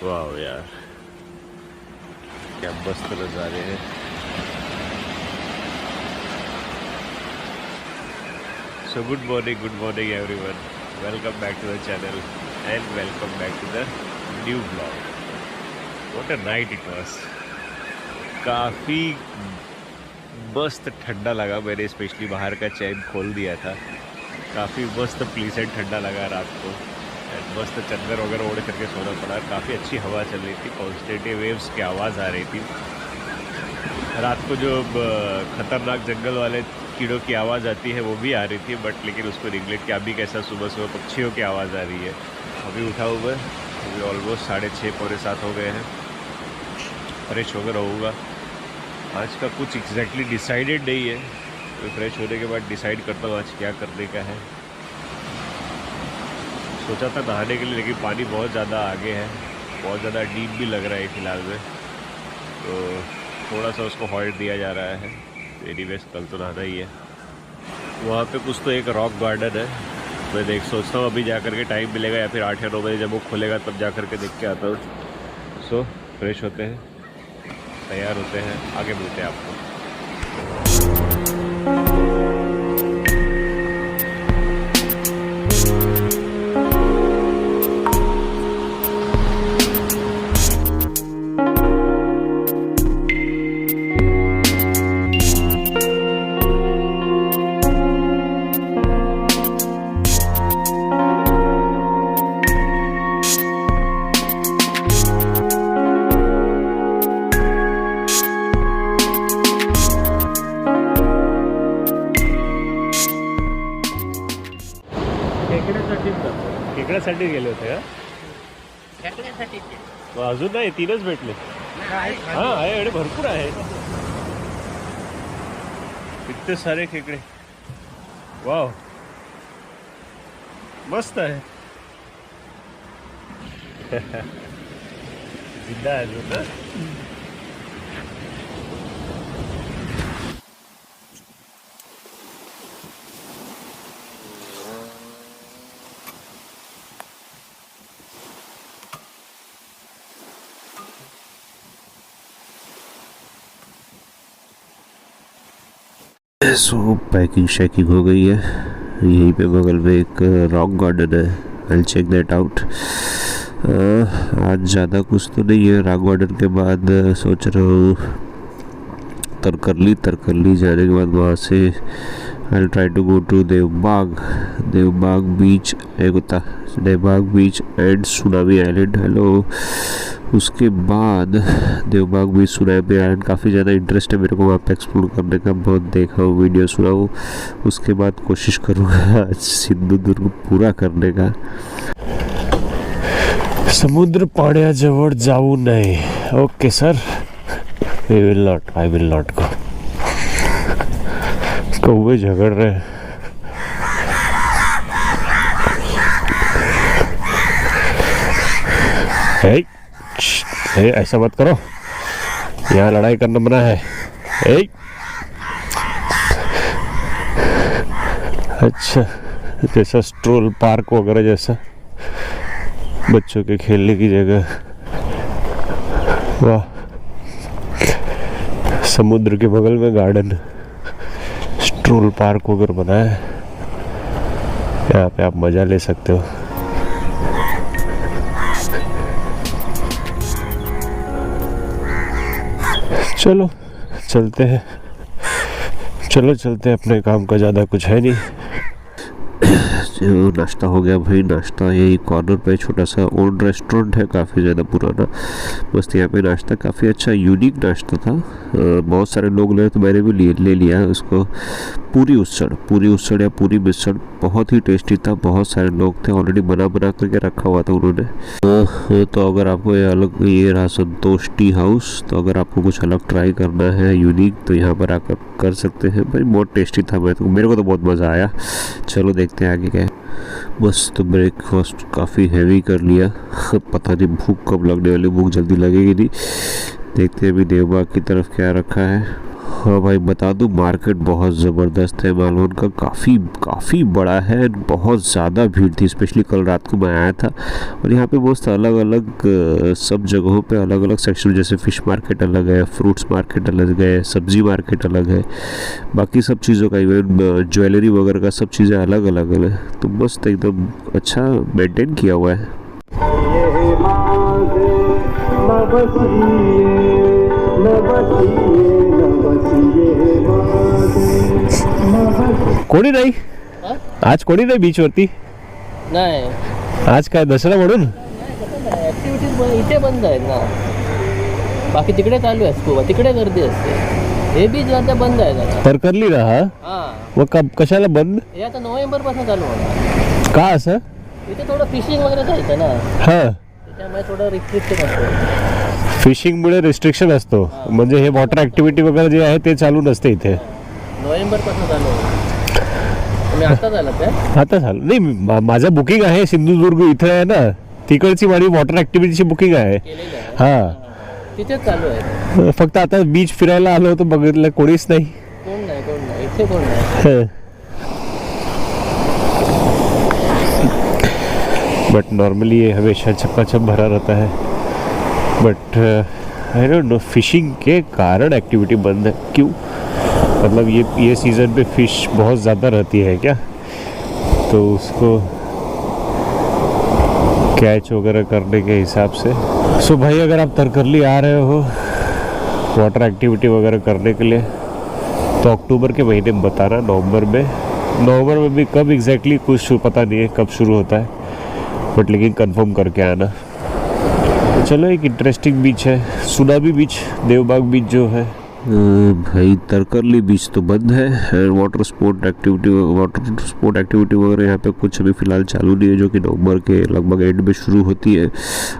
वाह यार, क्या मस्त नज़ारे हैं। So good morning everyone. Welcome back to the channel and welcome back to the new vlog. What a night it was. काफ़ी मस्त ठंडा लगा, मैंने स्पेशली बाहर का चैन खोल दिया था। काफ़ी मस्त प्लीजेंट ठंडा लगा रात को। मस्त चद्दर वगैरह ओढ़ करके सोना पड़ा। काफ़ी अच्छी हवा चल रही थी, कॉन्स्टेंट वेव्स की आवाज़ आ रही थी। रात को जो ख़तरनाक जंगल वाले कीड़ों की आवाज़ आती है वो भी आ रही थी, बट लेकिन उसको निगलेक्ट किया। अभी कैसा सुबह सुबह पक्षियों की आवाज़ आ रही है। अभी उठा हुआ है, अभी ऑलमोस्ट 6:30 पौने 7 हो गए हैं। फ्रेश होकर रहूँगा। आज का कुछ एग्जैक्टली डिसाइडेड नहीं है, तो फ्रेश होने के बाद डिसाइड करता हूँ आज क्या करने का है। सोचा था नहाने के लिए, लेकिन पानी बहुत ज़्यादा आगे है, बहुत ज़्यादा डीप भी लग रहा है फ़िलहाल में, तो थोड़ा सा उसको हॉल्ट दिया जा रहा है। एनीवेज कल तो नहाना ही है। वहाँ पे कुछ तो एक रॉक गार्डन है, मैं सोचता हूँ अभी जा कर के टाइम मिलेगा या फिर 8 या 9 बजे जब वो खुलेगा तब जा कर के देख के आता हूँ। सो फ्रेश होते हैं, तैयार होते हैं, आगे मिलते हैं आपको। खेकड्यासाठी गेले होते का? खेकड्यासाठी अजून नाही, 3च भेटले। हाँ आहे, एवढे भरपूर आहे, इतने सारे खेकडे। वाव, मस्त आहे। जिंदा आहे अजून ना? सो पैकिंग शैकिंग हो गई है। यहीं पे बगल में एक रॉक गार्डन है, आई चेक दैट आउट। आज ज़्यादा कुछ तो नहीं है। रॉक गार्डन के बाद सोच रहा हूँ तरकरली जाने के बाद वहाँ से I try to go to Devbagh beach Devbagh beach and Tsunami Island. Hello, उसके बाद देवबाग बीच सुनामी आइलैंड काफ़ी ज़्यादा इंटरेस्ट है मेरे को वहाँ पे एक्सप्लोर करने का। बहुत देखा हूँ, वीडियो सुना हूँ। उसके बाद कोशिश करूँगा सिंधुदुर्ग पूरा करने का। समुद्र पाण्याजवळ जाऊ नये। Okay sir, I will not go. कौवे झगड़ रहे हैं। ऐसा मत करो, यहाँ लड़ाई करना मना है। अच्छा, जैसा स्ट्रोल पार्क वगैरह जैसा बच्चों के खेलने की जगह। वाह, समुद्र के बगल में गार्डन, स्ट्रोल पार्क वगैरह बना है। यहाँ पे आप मज़ा ले सकते हो। चलो चलते हैं, अपने काम का ज़्यादा कुछ है नहीं। जो नाश्ता हो गया भाई। नाश्ता यही कॉर्नर पे छोटा सा ओल्ड रेस्टोरेंट है, काफ़ी ज़्यादा पुराना। बस यहाँ पे नाश्ता काफ़ी अच्छा यूनिक नाश्ता था। बहुत सारे लोग ले, तो मैंने भी ले लिया उसको। पूरी उसड़ या पूरी मिसड़ बहुत ही टेस्टी था। बहुत सारे लोग थे, ऑलरेडी बना करके रखा हुआ था उन्होंने। तो अगर आपको ये रहा संतोष टी हाउस, तो अगर आपको कुछ अलग ट्राई करना है यूनिक, तो यहाँ पर आकर कर सकते हैं भाई। बहुत टेस्टी था, मेरे को तो बहुत मज़ा आया। चलो देखते हैं आगे क्या है। बस तो ब्रेकफास्ट काफ़ी हैवी कर लिया। पता नहीं भूख कब लगने वाली, भूख जल्दी लगेगी नहीं। देखते हैं अभी देवबाग की तरफ क्या रखा है। हाँ भाई बता दूँ, मार्केट बहुत ज़बरदस्त है मालवन का, काफ़ी बड़ा है, बहुत ज़्यादा भीड़ थी। स्पेशली कल रात को मैं आया था और यहाँ पे बहुत अलग अलग सब जगहों पे अलग अलग सेक्शन, जैसे फ़िश मार्केट अलग है, फ्रूट्स मार्केट अलग है, सब्ज़ी मार्केट अलग है, बाकी सब चीज़ों का, इवन ज्वेलरी वगैरह का सब चीज़ें अलग अलग है। तो मस्त एकदम अच्छा मेंटेन किया हुआ है। कोणी नाही हा? आज, कोणी नाही बीच वरती नाही आज, काय दसरा म्हणून? ऍक्टिव्हिटीज इथे बंद आहेत ना, बाकी तिकडे चालू आहे स्कूबा, तिकडे गर्दी असते. हे बीच आता बंद आहे आता. तरकरली ना हा? हा, मग कशाला बंद? हे आता नोव्हेंबर पासून चालू होणार. का असं? इथे थोडं फिशिंग वगैरे जायचं ना, हा, त्याच्यामुळे थोडं रिस्ट्रिक्टेड असतं. फिशिंगमुळे रिस्ट्रिक्शन असतो, म्हणजे हे वॉटर ऍक्टिव्हिटी वगैरे जे आहे ते चालू नसते इथे. नोव्हेंबर पासून चालू होणार. तुम्ही आता झालं काय? आता झालं नाही, माझं बुकिंग आहे सिंधुदुर्ग इथे आहे ना, तिकडची माझी वॉटर ऍक्टिव्हिटीची बुकिंग आहे. केलेलं आहे. हा, तिथेच चालू आहे. फक्त आता बीच फिरायला आलो होतो, बघितलं कोणीच नाही. कोण नाही इथे कोण नाही. बट नॉर्मली ये हमेशा चकाचक भरा रहता है, but I don't know fishing के कारण एक्टिविटी बंद है क्यों? मतलब ये सीज़न पे फिश बहुत ज़्यादा रहती है क्या, तो उसको कैच वगैरह करने के हिसाब से। सो भाई अगर आप तरकरली आ रहे हो वाटर एक्टिविटी वगैरह करने के लिए तो अक्टूबर के महीने में बताना, नवंबर में भी कब एग्जैक्टली कुछ पता नहीं है कब शुरू होता है, बट लेकिन कंफर्म करके आना। चलो, एक इंटरेस्टिंग बीच है सुनामी बीच, देवबाग बीच जो है। भाई तरकरली बीच तो बंद है, वाटर स्पोर्ट एक्टिविटी वगैरह यहाँ पे कुछ अभी फ़िलहाल चालू नहीं है, जो कि नवंबर के लगभग एंड में शुरू होती है।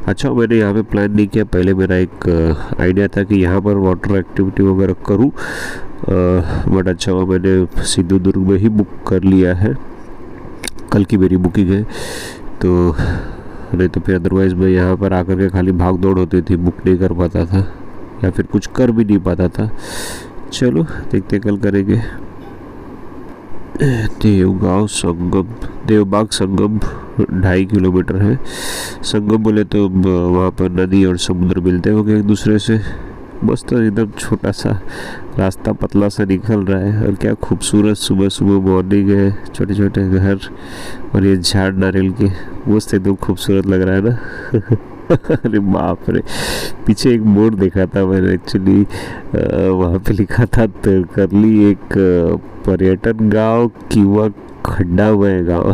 अच्छा, मैंने यहाँ पे प्लान नहीं किया, पहले मेरा एक आइडिया था कि यहाँ पर वाटर एक्टिविटी वगैरह करूँ, बट अच्छा हुआ मैंने सिंधुदुर्ग में ही बुक कर लिया है, कल की मेरी बुकिंग है। तो नहीं तो फिर अदरवाइज़ मैं यहाँ पर आकर के खाली भाग दौड़ होती थी, बुक नहीं कर पाता था या फिर कुछ कर भी नहीं पाता था। चलो देखते कल करेंगे। देवबाग संगम 2.5 किलोमीटर है। संगम बोले तो वहाँ पर नदी और समुद्र मिलते होंगे एक दूसरे से। मस्त एकदम छोटा सा रास्ता पतला सा निकल रहा है, और क्या खूबसूरत सुबह सुबह मॉर्निंग है, छोटे छोटे घर और ये झाड़ नारियल के, मस्त एकदम खूबसूरत लग रहा है ना। अरे बाप रे, पीछे एक बोर्ड देखा था मैंने एक्चुअली, वहाँ पे लिखा था तरकरली एक पर्यटन गांव किंवा खड्डा हुआ है गाँव।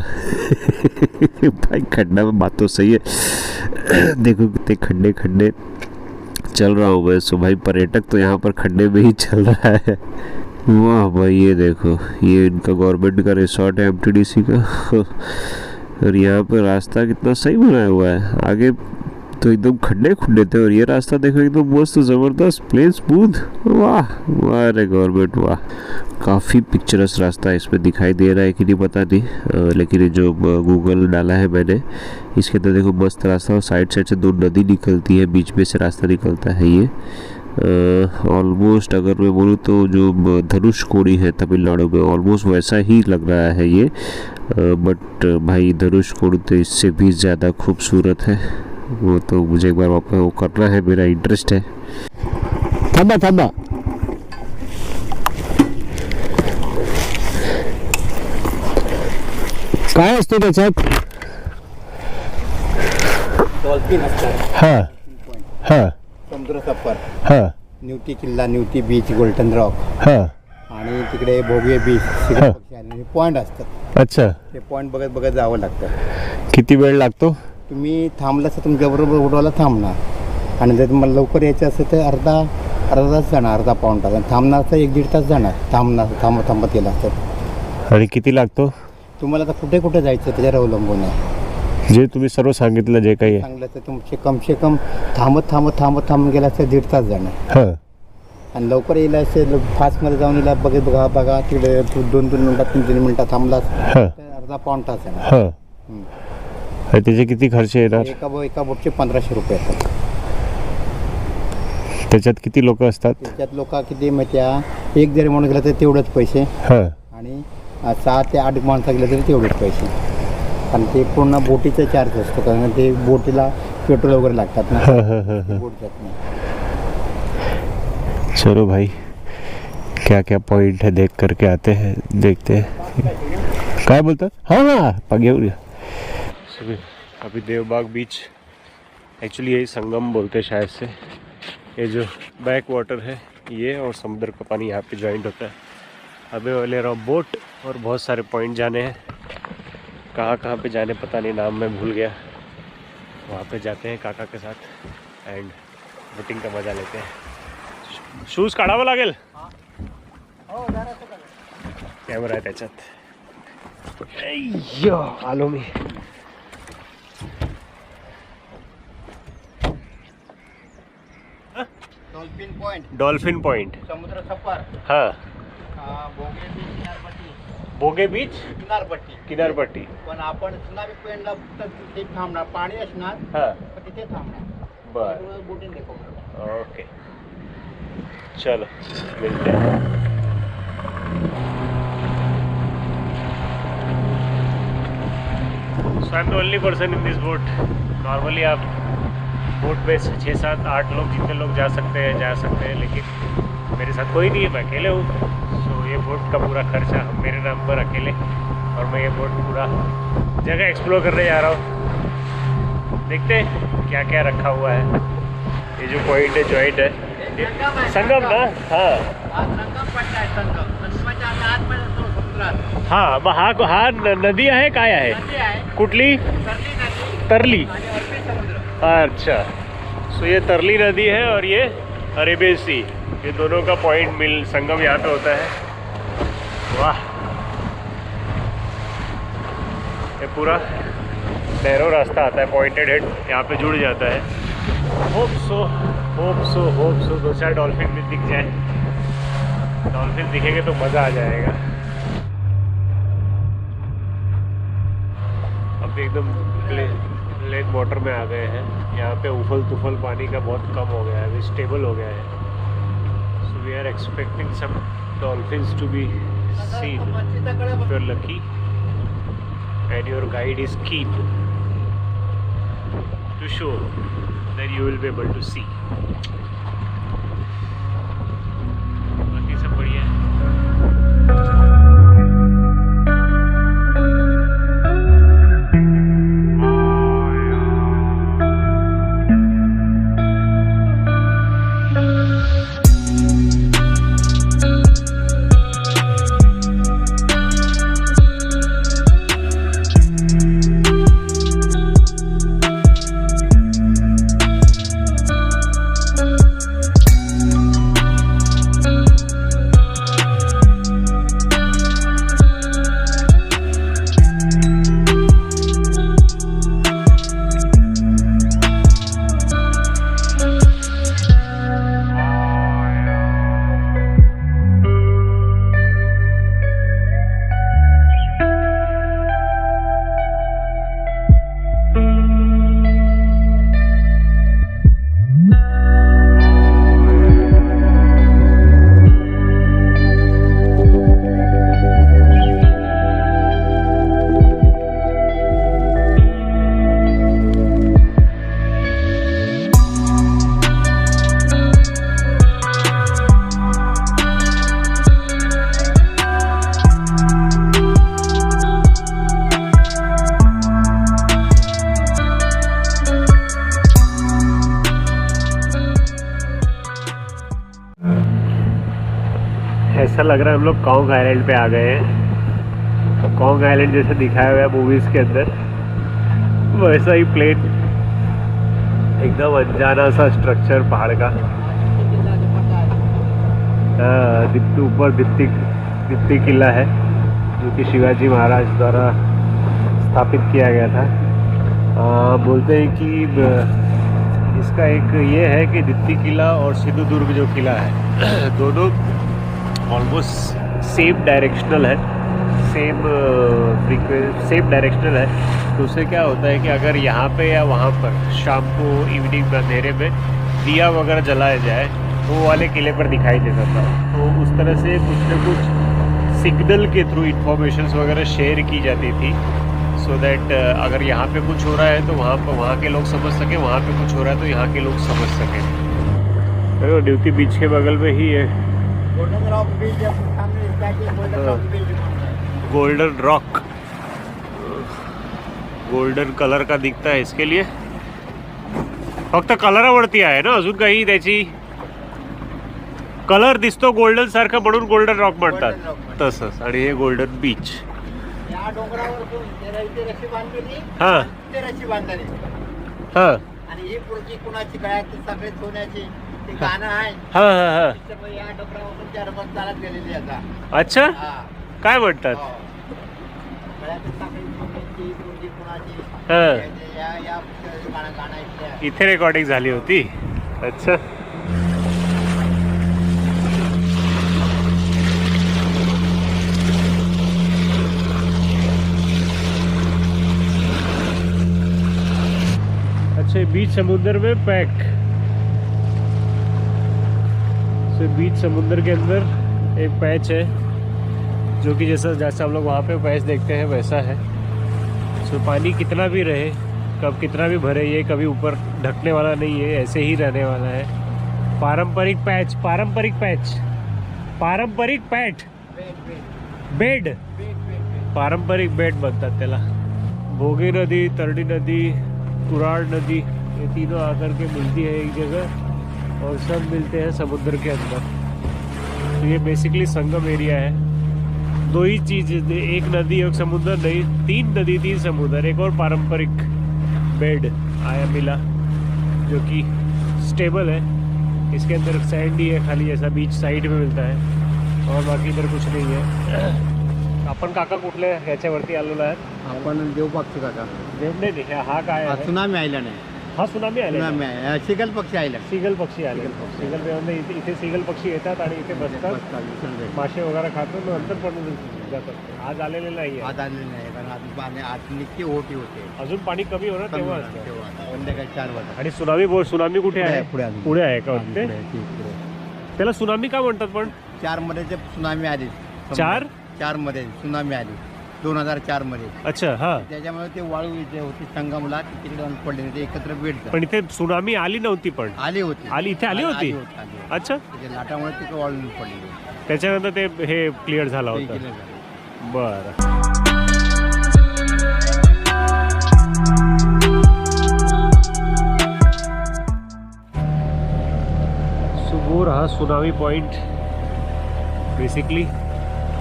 भाई खड्डा में बात तो सही है, देखो कितने खड्डे खड्डे चल रहा हूँ मैं। सो भाई पर्यटक तो यहाँ पर खड्डे में ही चल रहा है। वाह भाई, ये देखो, ये इनका गवर्नमेंट का रिसोर्ट है एमटीडीसी का, और यहाँ पर रास्ता कितना सही बनाया हुआ है। आगे तो एकदम खड्डे खुड्डे थे और ये रास्ता देखो एकदम मस्त ज़बरदस्त प्लेन स्मूथ। वाह वाह रे गवर्नमेंट वाह। काफ़ी पिक्चरस रास्ता इसमें दिखाई दे रहा है कि नहीं पता नहीं, लेकिन ये जो गूगल डाला है मैंने, इसके अंदर देखो मस्त रास्ता, और साइड से 2 नदी निकलती है, बीच में से रास्ता निकलता है। ये ऑलमोस्ट अगर मैं बोलूँ तो जो धनुषकोडी है तमिलनाडु में, ऑलमोस्ट वैसा ही लग रहा है ये, बट भाई धनुषकोडी तो इससे भी ज़्यादा खूबसूरत है। वो तो मुझे एक बार वापस वो करना है, मेरा इंटरेस्ट है। थांबा थांबा, काय असतो त्याच्यात? डॉल्फिन असतात, हा हा समुद्र सफर, हा न्यूटी किल्ला, न्यूटी बीच, गोल्डन रॉक, हा, आणि तिकडे भोगे बीच, हा. पॉईंट असतात. अच्छा, ते पॉईंट बघत बघत जावं लागतं. किती वेळ लागतो? तुम्ही थांबला तर तुमच्याबरोबर उडवायला थांबणार, आणि जर तुम्हाला लवकर यायचं असेल तर अर्धा तास जाणार, अर्धा पाऊण तास, आणि थांबणार तर 1-1.5 तास जाणार, थांबत गेला तर. आणि किती लागतो? तुम्हाला तर कुठे कुठे जायचं त्याच्यावर अवलंबून आहे. जे तुम्ही सर्व सांगितलं जे काही आहे, चांगलं तर तुमचे कमसे कम थांबत गेला तर 1.5 तास जाणार. हा, आणि लवकर येईल असेल, फास्टमध्ये जाऊन येईल, बघा तिकडे 2-3 मिनटात 3 मिनटात थांबलास हा, तर अर्धा पाऊण तास आहे. हा. आणि त्याचे किती खर्च येणार? एका बोटचे 1500 रुपये येतात. त्याच्यात किती लोक असतात? त्याच्यात लोक किती माहिती आहे, एक जरी म्हणून गेलं तर तेवढेच पैसे हां आणि 6 ते 8 माणसं गेलं तरी तेवढेच पैसे. कारण ते पूर्ण बोटीचा चार्ज असतो, कारण ते बोटीला पेट्रोल वगैरे लागतात ना, बोट जात नाही. चलो भाई क्या क्या पॉइंट है देख करके आते हैं, देखते हैं क्या बोलता. हाँ हाँ पगे अभी देवबाग बीच, एक्चुअली यही संगम बोलते हैं शायद से. ये जो बैक वाटर है ये और समुद्र का पानी यहाँ पे जॉइंट होता है. अभी वाले रहा बोट और बहुत सारे पॉइंट जाने हैं. कहाँ पे जाने पता नहीं, नाम मैं भूल गया. वहाँ पे जाते हैं काका के साथ एंड बोटिंग का मज़ा लेते हैं. शूज काढावं लागेल, कॅमेरा आहे त्याच्यात. अय्यो आलो मी. डॉल्फिन पॉइंट समुद्र सफर, हाँ. बोगे बीच, किनारपट्टी, बोगे बीच किनारपट्टी. पण आपण सुनामी पॉइंटला तिथे थांबणार, पाणी असणार हाँ पण तिथे थांबणार. बर बोटिंग देखो. ओके चलो मिलते हैं. So I'm the only person in this boat. Normally आप बोट में 6, 7, 8 लोग जितने लोग जा सकते हैं, लेकिन मेरे साथ कोई नहीं है, मैं अकेले हूँ. सो ये बोट का पूरा खर्चा हम मेरे नाम पर अकेले, और मैं ये बोट पूरा जगह एक्सप्लोर करने जा रहा हूँ. देखते हैं क्या क्या रखा हुआ है. ये जो पॉइंट है जॉइंट है, संगम ना. हाँ संगम पट्टा आहे, संगम संगमाच्या आतमध्ये तो समुद्रात. हाँ मग हा नदी आहे काय आहे, नदी आहे, कुठली. तरली नदी तरली. आणि अरबी समुद्र. अच्छा सो ये तरली नदी है और ये अरेबियन सी, ये दोनों का पॉइंट मिल संगम यहाँ पे होता है. वाह ये पूरा नैरो रास्ता आता है, पॉइंटेड हेड यहाँ पे जुड़ जाता है. होप सो 2-4 डॉल्फिन भी दिख जाए. डॉल्फिन दिखेंगे तो मज़ा आ जाएगा. अब एकदम प्लेन वाटर में आ गए हैं. यहाँ पे उफल तुफल पानी का बहुत कम हो गया है, अभी स्टेबल हो गया है. So we are expecting some dolphins to be seen if you are lucky and your guide is keen to show that you will be able to see. बाकी सब बढ़िया है. ऐसा लग रहा है हम लोग कॉन्ग आइलैंड पे आ गए हैं. कॉन्ग आइलैंड जैसे दिखाया हुआ है मूवीज़ के अंदर, वैसा ही प्लेन एकदम अनजाना सा स्ट्रक्चर पहाड़ का. ऊपर दीप्ति किला है जो कि शिवाजी महाराज द्वारा स्थापित किया गया था. बोलते हैं कि इसका एक ये है कि दीप्ति किला और सिंधुदुर्ग जो किला है दोनों ऑलमोस्ट सेम डायरेक्शनल है, सेम डायरेक्शनल है. तो उससे क्या होता है कि अगर यहाँ पे या वहाँ पर शाम को इवनिंग में अंधेरे में दिया वगैरह जलाया जाए वो वाले किले पर दिखाई देता था। तो उस तरह से कुछ न कुछ सिग्नल के थ्रू इंफॉर्मेशंस वगैरह शेयर की जाती थी, सो दैट अगर यहाँ पे कुछ हो रहा है तो वहाँ के लोग समझ सकें, वहाँ पे कुछ हो रहा है तो यहाँ के लोग समझ सकें। तो ड्यूटी बीच के बगल में ही है गोल्डन रॉक, गोल्डन कलर का दिखता है इसके लिए, फक्त कलरावरती आहे ना, अजून काही त्याची कलर दिसतो गोल्डन सारखा म्हणून गोल्डन रॉक म्हणतात तसंच. आणि हे गोल्डन बीच. या डोंगरावर रस्सी बांधली, हा ते रस्सी बांधली हा आणि ही पुढची कुणाची काय सगळे सोन्याची ते गाणं आहे. हा हा हा. या डोंगरावरून त्या रस्त्यात चालत गेलेली आता. अच्छा, हा. काय म्हणतात? हो. गळ्यात सगळी सोन्याची पुढची कुणाची हा. या या गाणं ऐकलं. इथे रेकॉर्डिंग झाली होती. अच्छा. अच्छा, बीच समुद्र में पैक से बीच समुद्र के अंदर एक पैच है, जो कि जैसा हम लोग वहाँ पे पैच देखते हैं वैसा है. सो पानी कितना भी रहे, कब कितना भी भरे, ये कभी ऊपर ढकने वाला नहीं है, ऐसे ही रहने वाला है. पारंपरिक पैच, पारंपरिक पैच, पारंपरिक पैठ, बेड, पारंपरिक बेड बनतात त्याला. भोगी नदी, तरडी नदी, कुराड़ नदी, ये तीनों आकर के मिलती है एक जगह और सब मिलते हैं समुद्र के अंदर. तो ये बेसिकली संगम एरिया है. दो ही चीज़, एक नदी और समुद्र नहीं, 3 नदी 3 समुद्र. एक और पारंपरिक बेड आया मिला जो कि स्टेबल है. इसके अंदर सैंड ही है खाली, ऐसा बीच साइड में मिलता है और बाकी इधर कुछ नहीं है. आपण काका कुठल्या ह्याच्यावरती आलेलो आहे? आपण देवबागचे काका. नाही, हा काय आहे? सुनामी आयलंड आहे. हा सुनामी आले. सुनामी आहे. सिगल पक्षी आयलंड. सीगल पक्षी आले. सीगल म्हणजे इथे सीगल पक्षी येतात आणि इथे बसतात, मासे वगैरे खातात, नंतर पण जातात. आज आलेले नाही आहे. आज आलेले नाही, कारण आज पाणी आज निघते ओटी होते. अजून पाणी कमी होणार तेव्हा असतं. तेव्हा संध्याकाळी 4 वाजता. आणि सुनामी कुठे आहे? पुढे आहे का ते? त्याला सुनामी का म्हणतात पण? 4 मध्ये जे सुनामी आली. 4 मध्ये सुनामी आली 2004 मध्ये. अच्छा. हा. त्याच्यामुळे ते वाळू इथे होती संगमला, तिकडे पडले ते एकत्र भेट. पण इथे सुनामी आली नव्हती, पण आली होती. इथे आली होती. अच्छा. लाटामुळे तिकडे वाळून पडली. त्याच्यानंतर ते हे क्लिअर झाला होता. बरं. वो रहा सुनामी पॉइंट. बेसिकली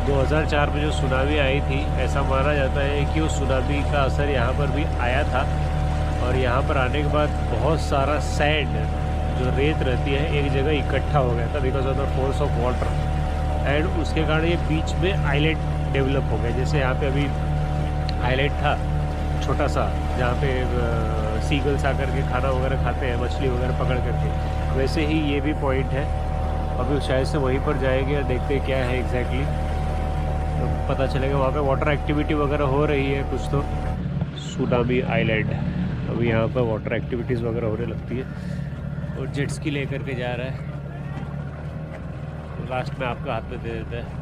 2004 में जो सुनामी आई थी, ऐसा माना जाता है कि उस सुनामी का असर यहाँ पर भी आया था और यहाँ पर आने के बाद बहुत सारा सैंड, जो रेत रहती है, एक जगह इकट्ठा हो गया था because of the force of water. And उसके कारण ये बीच में आइलैंड डेवलप हो गया. जैसे यहाँ पे अभी आइलैंड था छोटा सा, जहाँ पे सीगल्स आकर के खाना वगैरह खाते हैं, मछली वगैरह पकड़ करके, वैसे ही ये भी पॉइंट है. अभी शायद से वहीं पर जाएंगे और देखते हैं क्या है एग्जैक्टली, तो पता चलेगा. वहाँ पे वाटर एक्टिविटी वगैरह हो रही है कुछ. तो सुनामी आइलैंड, अभी यहाँ पर वाटर एक्टिविटीज़ वगैरह होने लगती है और जेट्स की लेकर के जा रहा है. तो लास्ट में आपका हाथ में दे देता है.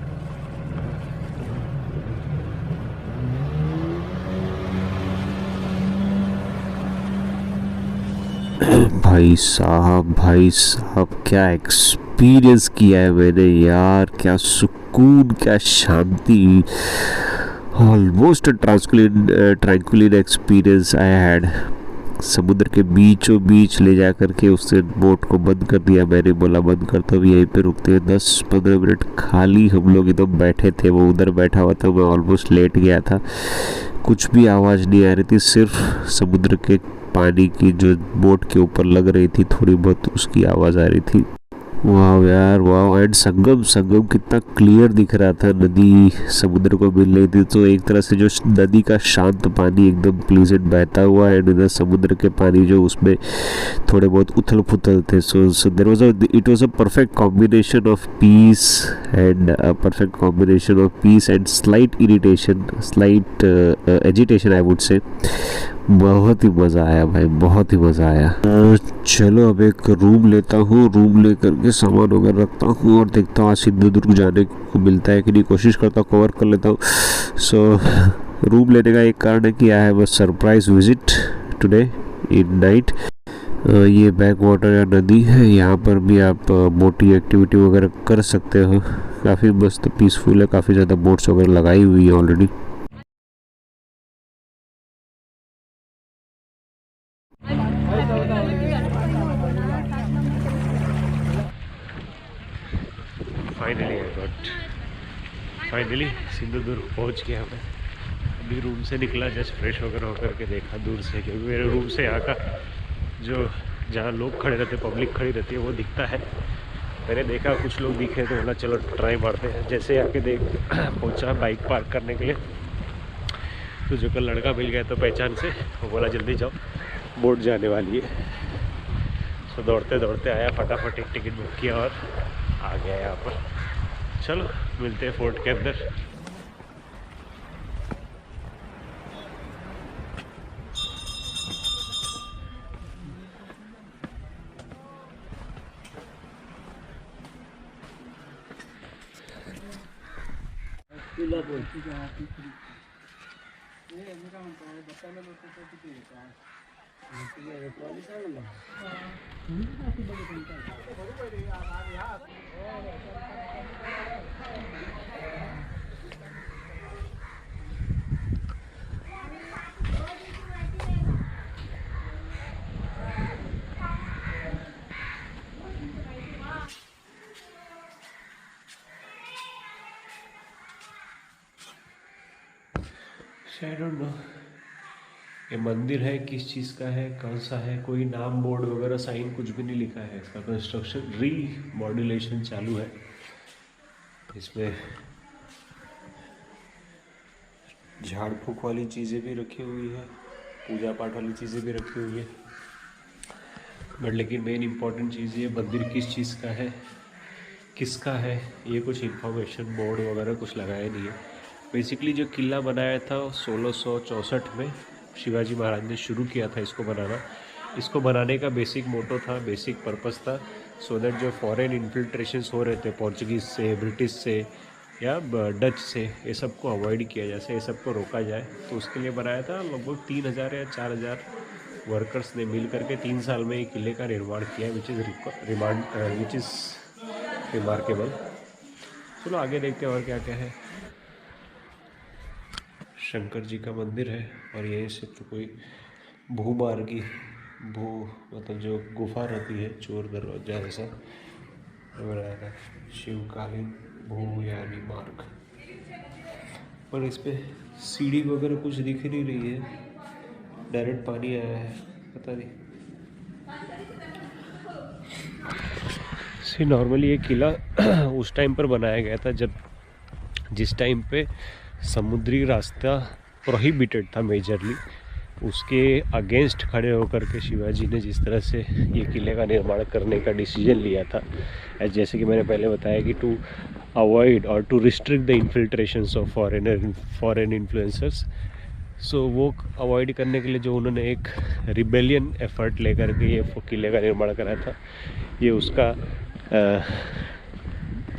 भाई साहब क्या एक्सपीरियंस किया है मैंने यार. क्या सुकून, क्या शांति. Almost tranquil experience I had. समुद्र के बीचों बीच ले जा कर के उससे बोट को बंद कर दिया. मैंने बोला बंद कर, तो यहीं पे रुकते हैं 10-15 मिनट. खाली हम लोग एकदम बैठे थे. वो उधर बैठा हुआ था, मैं ऑलमोस्ट लेट गया था. कुछ भी आवाज़ नहीं आ रही थी, सिर्फ समुद्र के पानी की जो बोट के ऊपर लग रही थी थोड़ी बहुत, उसकी आवाज़ आ रही थी. वाह यार वाह. एंड संगम कितना क्लियर दिख रहा था. नदी समुद्र को मिल रही थी, तो एक तरह से जो नदी का शांत पानी एकदम प्लीजेंट बहता हुआ है, इधर समुद्र के पानी जो उसमें थोड़े बहुत उथल पुथल थे. So there was it was a perfect combination of peace and slight irritation, slight agitation I would say. बहुत ही मज़ा आया भाई, बहुत ही मज़ा आया। चलो अब एक रूम लेता हूँ, रूम लेकर के सामान वगैरह रखता हूँ और देखता हूँ आज सिंधुदुर्ग जाने को मिलता है कि नहीं, कोशिश करता हूँ कवर कर लेता हूँ। सो रूम लेने का एक कारण है कि I have a surprise visit today in night. ये बैक वाटर या नदी है, यहाँ पर भी आप बोटिंग एक्टिविटी वगैरह कर सकते हो। काफ़ी मस्त पीसफुल है, काफ़ी ज़्यादा बोट्स वगैरह लगाई हुई है ऑलरेडी। फाइनली सिंधुदुर्ग पहुंच गया मैं। अभी रूम से निकला, जस्ट फ्रेश वगैरह होकर के देखा दूर से, क्योंकि मेरे रूम से यहाँ का जो जहाँ लोग खड़े रहते, पब्लिक खड़ी रहती है, वो दिखता है। मैंने देखा कुछ लोग दिखे तो बोला चलो ट्राई मारते हैं। जैसे आके देख पहुँचा बाइक पार्क करने के लिए, तो जो कल लड़का मिल गया तो पहचान से, वो बोला जल्दी जाओ बोट जाने वाली है। तो दौड़ते दौड़ते आया, फटाफट एक टिकट बुक किया और आ गया यहाँ पर। चलो मिलते हैं फोर्ट के अंदर। आई डोंट नो ये मंदिर है किस चीज़ का है, कौन सा है, कोई नाम बोर्ड वगैरह साइन कुछ भी नहीं लिखा है। इसका कंस्ट्रक्शन रीमॉड्यूलेशन चालू है। इसमें झाड़ फूक वाली चीज़ें भी रखी हुई है, पूजा पाठ वाली चीज़ें भी रखी हुई है, बट लेकिन मेन इम्पॉर्टेंट चीज़ ये मंदिर किस चीज़ का है, किसका है, ये कुछ इन्फॉर्मेशन बोर्ड वगैरह कुछ लगाया नहीं है। बेसिकली जो किला बनाया था 1664 में शिवाजी महाराज ने शुरू किया था इसको बनाना। इसको बनाने का बेसिक मोटो था, बेसिक पर्पस था, सो दैट जो फॉरेन इन्फिल्ट्रेशंस हो रहे थे पोर्चुगीज़ से, ब्रिटिश से या डच से, ये सबको अवॉइड किया जाए, ये सबको रोका जाए। तो उसके लिए बनाया था। लगभग 3000 या 4000 वर्कर्स ने मिल करके 3 साल में एक किले का निर्माण किया, विच इज़ रिमार्केबल। चलो आगे देखते हैं और क्या क्या है। शंकर जी का मंदिर है और यहीं से तो कोई भूमार्गी मतलब जो गुफा रहती है, चोर दरवाजा ऐसा बनाया था, शिवकालीन भूयानी मार्ग। पर इस पे सीढ़ी वगैरह कुछ दिख नहीं रही है, डायरेक्ट पानी आया है, पता नहीं। नॉर्मली ये किला उस टाइम पर बनाया गया था जब जिस टाइम पे समुद्री रास्ता प्रोहिबिटेड था मेजरली, उसके अगेंस्ट खड़े होकर के शिवाजी ने जिस तरह से ये किले का निर्माण करने का डिसीजन लिया था, जैसे कि मैंने पहले बताया कि टू अवॉइड और to restrict the infiltrations of foreign influencers. So वो अवॉइड करने के लिए जो उन्होंने एक रिबेलियन एफर्ट लेकर के ये किले का निर्माण करा था, ये उसका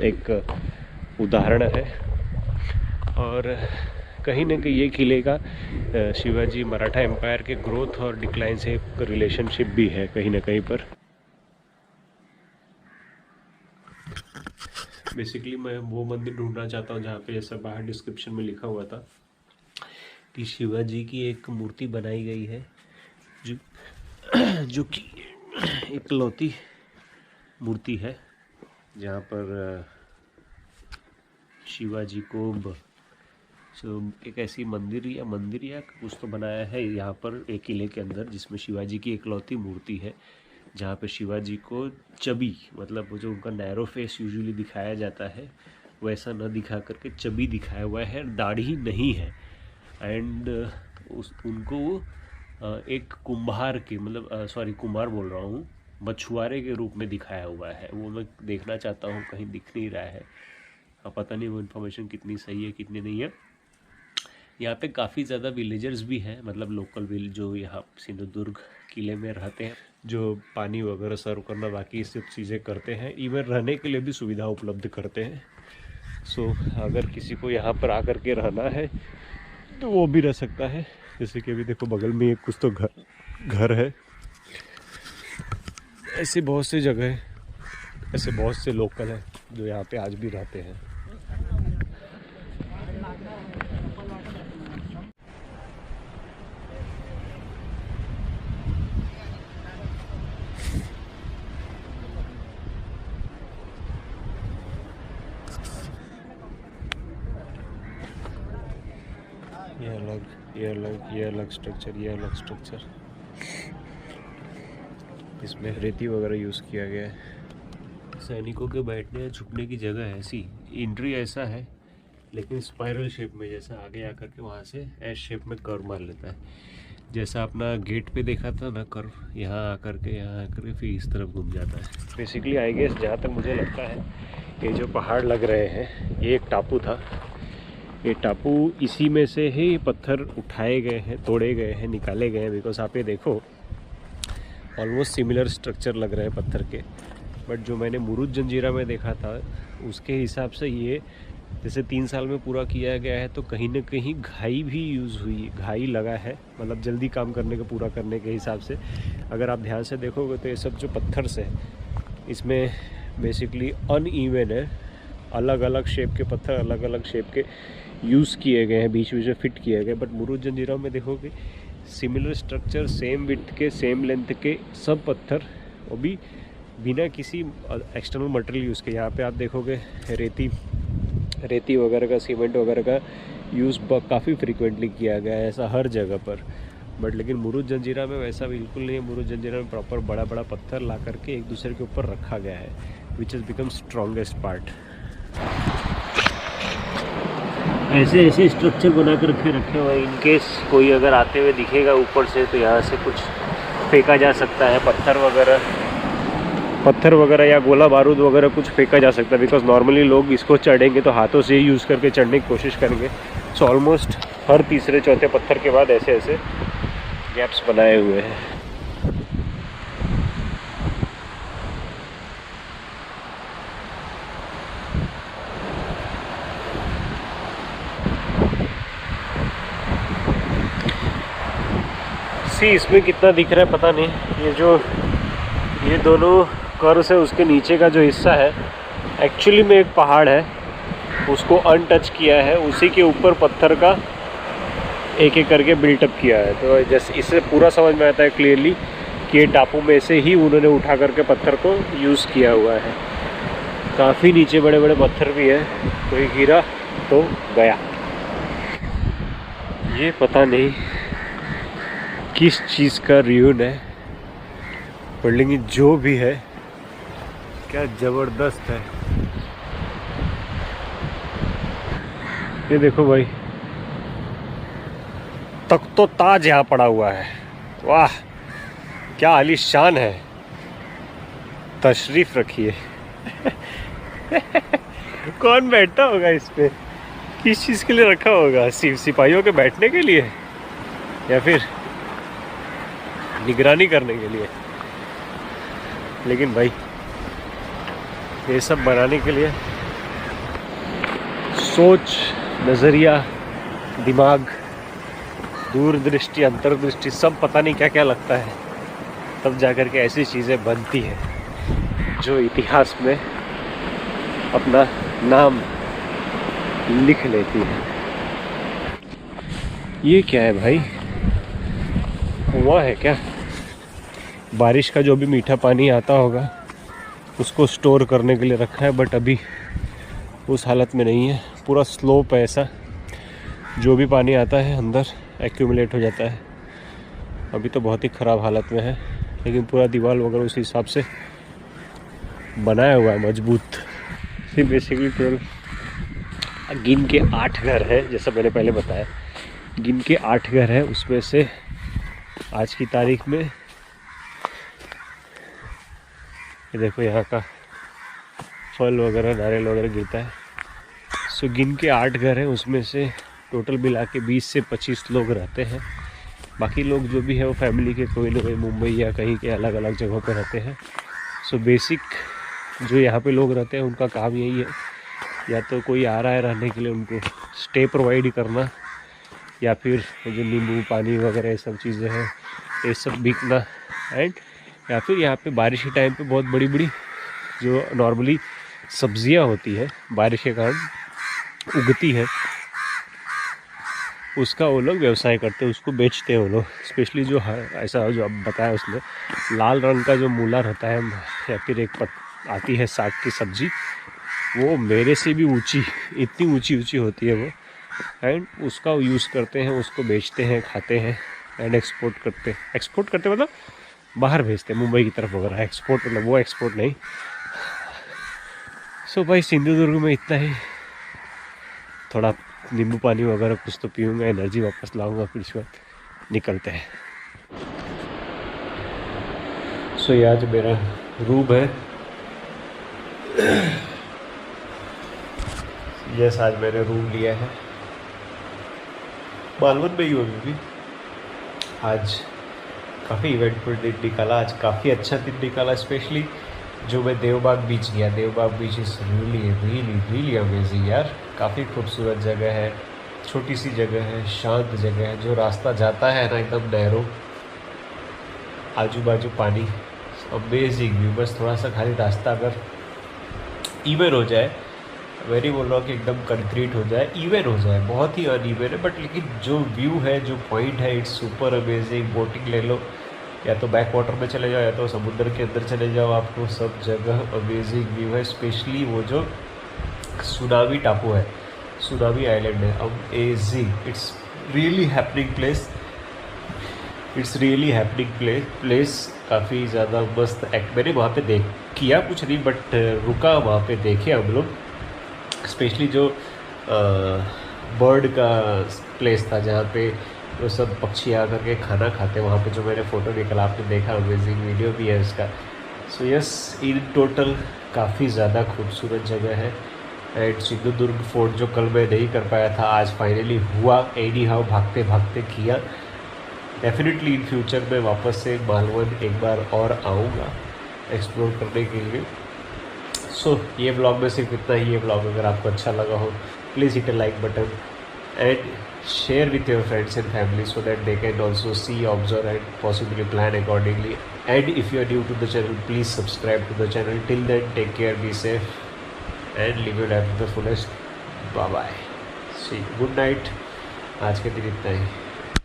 एक उदाहरण है। और कहीं ना कहीं ये किले का शिवाजी मराठा एम्पायर के ग्रोथ और डिक्लाइन से एक रिलेशनशिप भी है कहीं ना कहीं पर। बेसिकली मैं वो मंदिर ढूंढना चाहता हूँ जहाँ पे जैसा बाहर डिस्क्रिप्शन में लिखा हुआ था कि शिवाजी की एक मूर्ति बनाई गई है जो कि इकलौती मूर्ति है, जहाँ पर शिवाजी को एक ऐसी मंदिर या कुछ तो बनाया है यहाँ पर एक किले के अंदर, जिसमें शिवाजी की इकलौती मूर्ति है, जहाँ पे शिवाजी को चबी, मतलब वो जो उनका नैरो फेस यूजुअली दिखाया जाता है वैसा न दिखा करके चबी दिखाया हुआ है, दाढ़ी नहीं है। एंड उनको एक कुम्हार के कुम्हार बोल रहा हूँ, मछुआरे के रूप में दिखाया हुआ है। वो मैं देखना चाहता हूँ, कहीं दिख नहीं रहा है। अब पता नहीं वो इन्फॉर्मेशन कितनी सही है कितनी नहीं है, यहाँ पे काफ़ी ज़्यादा विलेजर्स भी हैं, मतलब लोकल विल जो यहाँ सिंधुदुर्ग किले में रहते हैं, जो पानी वगैरह सर्व करना बाकी सब चीज़ें करते हैं। इवन रहने के लिए भी सुविधा उपलब्ध करते हैं। सो अगर किसी को यहाँ पर आकर के रहना है तो वो भी रह सकता है। जैसे कि अभी देखो बगल में एक कुछ तो घर है। ऐसे बहुत सी जगह है, ऐसे बहुत से लोकल हैं जो यहाँ पे आज भी रहते हैं। ये अलग स्ट्रक्चर, ये अलग स्ट्रक्चर। इसमें रेती वगैरह यूज़ किया गया है। सैनिकों के बैठने या छुपने की जगह है ऐसी। एंट्री ऐसा है लेकिन स्पाइरल शेप में, जैसा आगे आकर के वहाँ से एस शेप में कर्व मार लेता है। जैसा अपना गेट पे देखा था ना कर्व, यहाँ आकर के फिर इस तरफ घूम जाता है। बेसिकली आई गेस जहाँ तक मुझे लगता है ये जो पहाड़ लग रहे हैं ये एक टापू था। ये टापू इसी में से ही पत्थर उठाए गए हैं, तोड़े गए हैं, निकाले गए हैं। बिकॉज आप ये देखो ऑलमोस्ट सिमिलर स्ट्रक्चर लग रहे हैं पत्थर के। बट जो मैंने मुरुद जंजीरा में देखा था उसके हिसाब से ये जैसे 3 साल में पूरा किया गया है, तो कहीं ना कहीं घाई भी यूज़ हुई, घाई लगा है, मतलब जल्दी काम करने का पूरा करने के हिसाब से। अगर आप ध्यान से देखोगे तो ये सब जो पत्थर से इसमें बेसिकली अनइवन है, अलग अलग शेप के पत्थर अलग अलग शेप के यूज़ किए गए हैं, बीच बीच में फिट किए गए। बट मुरुद जंजीरा में देखोगे सिमिलर स्ट्रक्चर, सेम विड्थ के, सेम लेंथ के सब पत्थर, वो भी बिना किसी एक्सटर्नल मटेरियल यूज़ के। यहाँ पे आप देखोगे रेती वगैरह का, सीमेंट वगैरह का यूज़ काफ़ी फ्रीक्वेंटली किया गया है, ऐसा हर जगह पर। बट लेकिन मुरुद जंजीरा में वैसा बिल्कुल नहीं है। मुरुद जंजीरा में प्रॉपर बड़ा बड़ा पत्थर ला करके एक दूसरे के ऊपर रखा गया है, which is become strongest part. ऐसे ऐसे स्ट्रक्चर बना कर रखे हुए हैं, इनकेस कोई अगर आते हुए दिखेगा ऊपर से तो यहाँ से कुछ फेंका जा सकता है, पत्थर वगैरह या गोला बारूद वगैरह कुछ फेंका जा सकता है। बिकॉज नॉर्मली लोग इसको चढ़ेंगे तो हाथों से ही यूज़ करके चढ़ने की कोशिश करेंगे। सो ऑलमोस्ट हर तीसरे चौथे पत्थर के बाद ऐसे ऐसे गैप्स बनाए हुए हैं। इसमें कितना दिख रहा है पता नहीं। ये दोनों कर्व से उसके नीचे का जो हिस्सा है एक्चुअली में एक पहाड़ है, उसको अनटच किया है, उसी के ऊपर पत्थर का एक एक करके बिल्टअप किया है। तो जैसे इससे पूरा समझ में आता है क्लियरली कि ये टापू में से ही उन्होंने उठा करके पत्थर को यूज़ किया हुआ है। काफ़ी नीचे बड़े बड़े पत्थर भी है, कोई गिरा तो गया। ये पता नहीं किस चीज़ का रियून है, पर लेकिन जो भी है क्या ज़बरदस्त है। ये देखो भाई, तख्तो ताज यहाँ पड़ा हुआ है। वाह क्या आलीशान है, तशरीफ रखिए। कौन बैठता होगा इस पे? किस चीज़ के लिए रखा होगा? सिपाहियों के बैठने के लिए या फिर निगरानी करने के लिए? लेकिन भाई ये सब बनाने के लिए सोच, नज़रिया, दिमाग, दूरदृष्टि, अंतर्दृष्टि, सब पता नहीं क्या क्या लगता है, तब जाकर के ऐसी चीज़ें बनती हैं जो इतिहास में अपना नाम लिख लेती है। ये क्या है भाई? हुआ है क्या? बारिश का जो भी मीठा पानी आता होगा उसको स्टोर करने के लिए रखा है, बट अभी उस हालत में नहीं है। पूरा स्लोप है ऐसा, जो भी पानी आता है अंदर एक्यूमुलेट हो जाता है। अभी तो बहुत ही ख़राब हालत में है, लेकिन पूरा दीवार वगैरह उस हिसाब से बनाया हुआ है, मजबूत। फिर बेसिकली टोटल गिन के 8 घर है, जैसा मैंने पहले बताया। गिन के 8 घर है, उसमें से आज की तारीख में ये देखो यहाँ का फल वगैरह, नारियल वगैरह गिरता है। सो गिन के 8 घर हैं, उसमें से टोटल मिला के 20 से 25 लोग रहते हैं। बाकी लोग जो भी है वो फैमिली के कोई ना कोई मुंबई या कहीं के अलग अलग जगहों पे रहते हैं। सो बेसिक जो यहाँ पे लोग रहते हैं उनका काम यही है, या तो कोई आ रहा है रहने के लिए उनको स्टे प्रोवाइड करना, या फिर जो नींबू पानी वगैरह ये सब चीज़ें हैं ये सब बिकना, एंड या फिर यहाँ पे बारिश के टाइम पे बहुत बड़ी बड़ी जो नॉर्मली सब्जियाँ होती है बारिश के कारण उगती है, उसका वो लोग व्यवसाय करते हैं, उसको बेचते हैं वो लोग। स्पेशली जो ऐसा जो अब बताया उसने, लाल रंग का जो मूला रहता है या फिर एक आती है साग की सब्जी, वो मेरे से भी ऊंची, इतनी ऊंची ऊंची होती है वो, एंड उसका यूज़ करते हैं, उसको बेचते हैं, खाते हैं एंड एक्सपोर्ट करते मतलब बाहर भेजते हैं मुंबई की तरफ वगैरह। एक्सपोर्ट मतलब वो एक्सपोर्ट नहीं। सो भाई सिंधुदुर्ग में इतना ही, थोड़ा नींबू पानी वगैरह कुछ तो पीऊँगा, एनर्जी वापस लाऊंगा, फिर उसके बाद निकलते हैं। सो ये आज मेरा रूम है। यस, आज मैंने रूम लिया है, मालवन में ही हूँ अभी भी। आज काफ़ी इवेंटफुल दिन निकाला, आज काफ़ी अच्छा दिन निकाला। स्पेशली जो मैं देवबाग बीच गया, Devbagh beach is really amazing यार। काफ़ी खूबसूरत जगह है, छोटी सी जगह है, शांत जगह है। जो रास्ता जाता है ना एकदम नैरो, आजू बाजू पानी, अमेजिंग व्यू। बस थोड़ा सा खाली रास्ता अगर इवन हो जाए, मैं नहीं बोल रहा हूँ कि एकदम कंक्रीट हो जाए, इवन हो जाए, बहुत ही अनइवन है बट लेकिन जो व्यू है, जो पॉइंट है, इट्स सुपर अमेजिंग। बोटिंग ले लो, या तो बैक वाटर में चले जाओ या तो समुद्र के अंदर चले जाओ, आपको सब जगह अमेजिंग व्यू है। स्पेशली वो जो सुनामी टापू है, सुनामी आइलैंड है, amazing. It's really happening place, it's really happening place. काफ़ी ज़्यादा मस्त एक्ट मैंने वहाँ पे किया कुछ नहीं बट रुका वहाँ पे, देखे हम लोग। स्पेशली जो बर्ड का प्लेस था जहाँ पे वो सब पक्षी आ करके खाना खाते, वहाँ पे जो मैंने फ़ोटो निकाला आपने देखा, अमेजिंग वीडियो भी है उसका। सो यस, इन टोटल काफ़ी ज़्यादा खूबसूरत जगह है। एंड सिंधुदुर्ग फोर्ट जो कल मैं नहीं कर पाया था, आज फाइनली हुआ। एनी हाउ भागते भागते किया। डेफिनेटली इन फ्यूचर में वापस से मालवन एक बार और आऊँगा एक्सप्लोर करने के लिए। सो ये ब्लॉग में सिर्फ इतना ही। ये ब्लॉग अगर आपको अच्छा लगा हो, please hit a like button and share with your friends and family so that they can also see, observe and possibly plan accordingly. And if you are new to the channel, please subscribe to the channel. Till then, take care, be safe and live your life to the fullest. Bye bye, see you, good night. आज के दिन इतना ही।